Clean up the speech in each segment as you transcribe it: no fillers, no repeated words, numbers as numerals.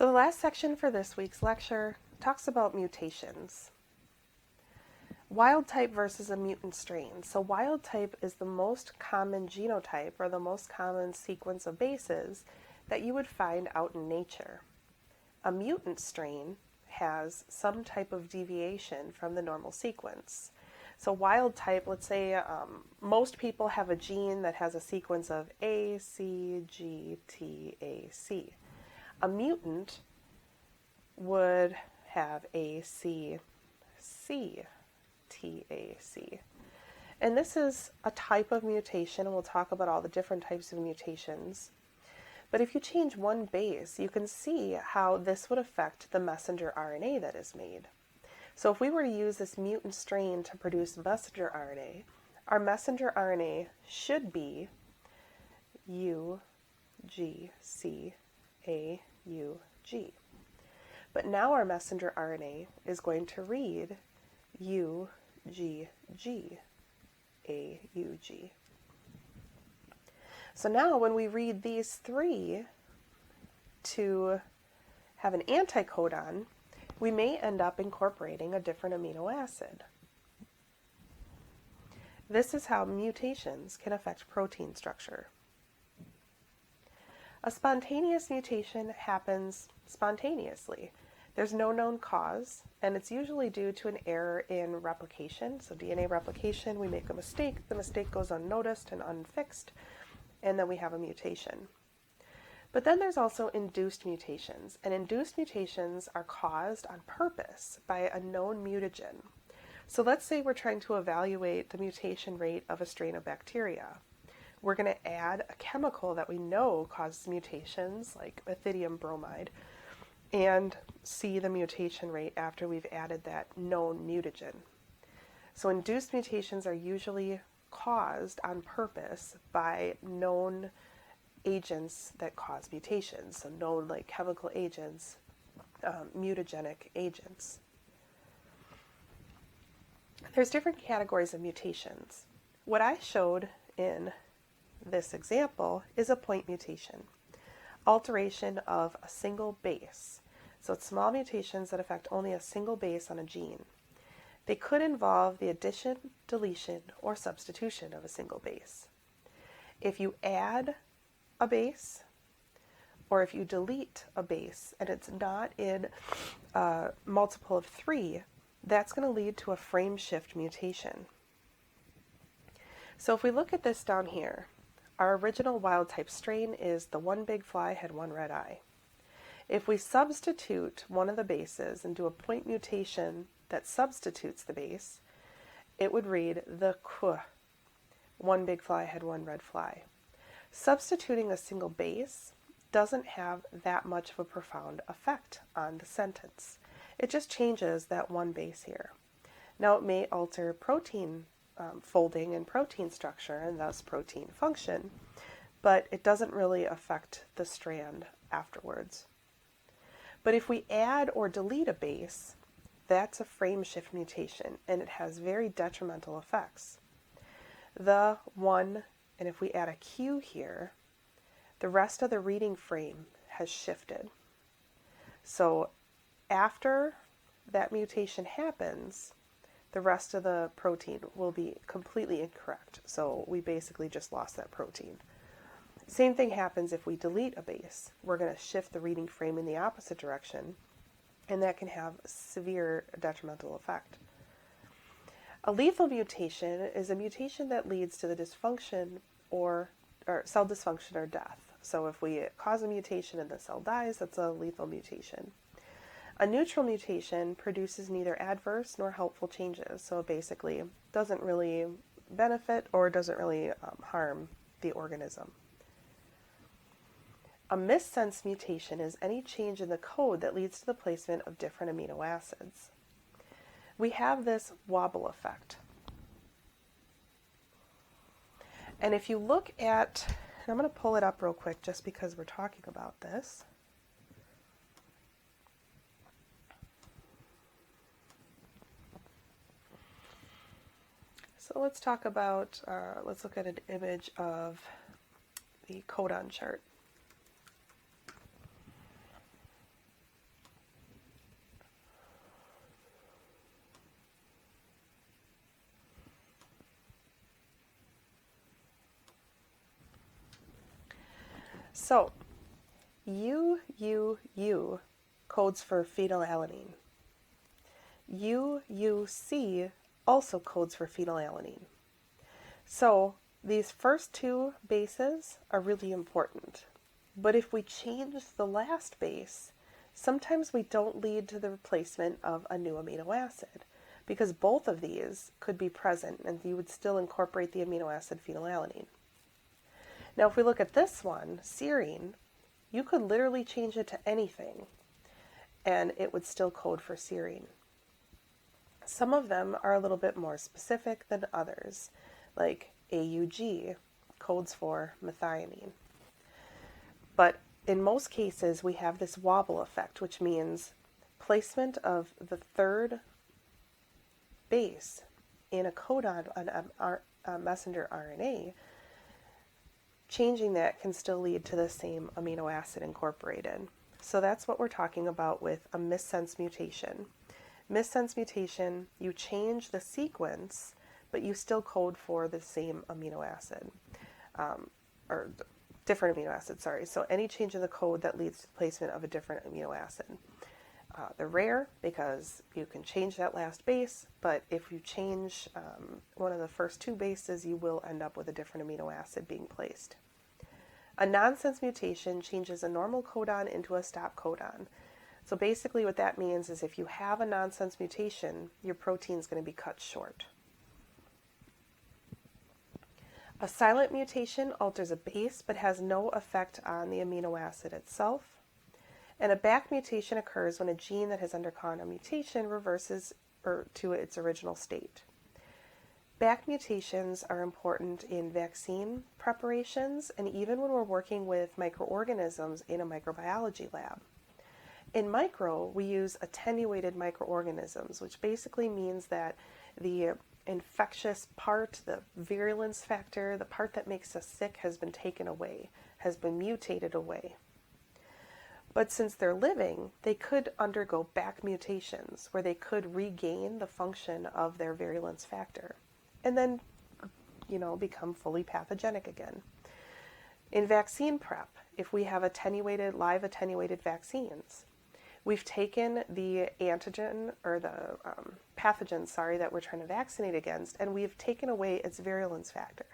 So the last section for this week's lecture talks about mutations. Wild type versus a mutant strain. So wild type is the most common genotype or the most common sequence of bases that you would find out in nature. A mutant strain has some type of deviation from the normal sequence. So wild type, let's say most people have a gene that has a sequence of A, C, G, T, A, C. A mutant would have A, C, C, T, A, C. And this is a type of mutation, and we'll talk about all the different types of mutations. But if you change one base, you can see how this would affect the messenger RNA that is made. So if we were to use this mutant strain to produce messenger RNA, our messenger RNA should be U, G, C, A, U, G. But now our messenger RNA is going to read U, G, G, A, U, G. So now when we read these three to have an anticodon, we may end up incorporating a different amino acid. This is how mutations can affect protein structure. A spontaneous mutation happens spontaneously. There's no known cause, and it's usually due to an error in replication. So DNA replication, we make a mistake, the mistake goes unnoticed and unfixed, and then we have a mutation. But then there's also induced mutations, and induced mutations are caused on purpose by a known mutagen. So let's say we're trying to evaluate the mutation rate of a strain of bacteria. We're going to add a chemical that we know causes mutations, like ethidium bromide, and see the mutation rate after we've added that known mutagen. So induced mutations are usually caused on purpose by known agents that cause mutations, so known like chemical agents, mutagenic agents. There's different categories of mutations. What I showed in this example is a point mutation, alteration of a single base. So it's small mutations that affect only a single base on a gene. They could involve the addition, deletion, or substitution of a single base. If you add a base, or if you delete a base and it's not in a multiple of 3, that's going to lead to a frameshift mutation. So if we look at this down here, our original wild type strain is the one big fly had one red eye. If we substitute one of the bases and do a point mutation that substitutes the base, it would read the Q, one big fly had one red fly. Substituting a single base doesn't have that much of a profound effect on the sentence. It just changes that one base here. Now it may alter protein folding and protein structure and thus protein function, but it doesn't really affect the strand afterwards. But if we add or delete a base, that's a frameshift mutation, and it has very detrimental effects. The one, and if we add a Q here, the rest of the reading frame has shifted. So after that mutation happens, the rest of the protein will be completely incorrect. So we basically just lost that protein. Same thing happens if we delete a base. We're going to shift the reading frame in the opposite direction, and that can have severe detrimental effect. A lethal mutation is a mutation that leads to the dysfunction or cell dysfunction or death. So if we cause a mutation and the cell dies, that's a lethal mutation. A neutral mutation produces neither adverse nor helpful changes, so it basically doesn't really benefit or doesn't really harm the organism. A missense mutation is any change in the code that leads to the placement of different amino acids. We have this Wobble effect. And if you look at, and I'm going to pull it up real quick just because we're talking about this. So let's talk about, let's look at an image of the codon chart. So, UUU codes for phenylalanine. UUC also codes for phenylalanine. So, these first two bases are really important. But if we change the last base, sometimes we don't lead to the replacement of a new amino acid, because both of these could be present and you would still incorporate the amino acid phenylalanine. Now, if we look at this one, serine, you could literally change it to anything and it would still code for serine. Some of them are a little bit more specific than others, like AUG codes for methionine. But in most cases, we have this wobble effect, which means placement of the third base in a codon on a messenger RNA, changing that can still lead to the same amino acid incorporated. So that's what we're talking about with a missense mutation. Missense mutation, you change the sequence, but you still code for the same amino acid, or different amino acid, sorry. So any change in the code that leads to the placement of a different amino acid. They're rare because you can change that last base, but if you change one of the first two bases, you will end up with a different amino acid being placed. A nonsense mutation changes a normal codon into a stop codon. So basically what that means is if you have a nonsense mutation, your protein is going to be cut short. A silent mutation alters a base but has no effect on the amino acid itself. And a back mutation occurs when a gene that has undergone a mutation reverses to its original state. Back mutations are important in vaccine preparations and even when we're working with microorganisms in a microbiology lab. In micro, we use attenuated microorganisms, which basically means that the infectious part, the virulence factor, the part that makes us sick has been taken away, has been mutated away. But since they're living, they could undergo back mutations where they could regain the function of their virulence factor and then, become fully pathogenic again. In vaccine prep, if we have live attenuated vaccines, we've taken the antigen or the pathogen, that we're trying to vaccinate against, and we've taken away its virulence factor.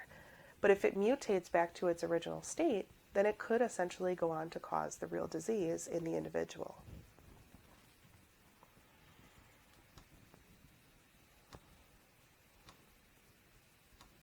But if it mutates back to its original state, then it could essentially go on to cause the real disease in the individual.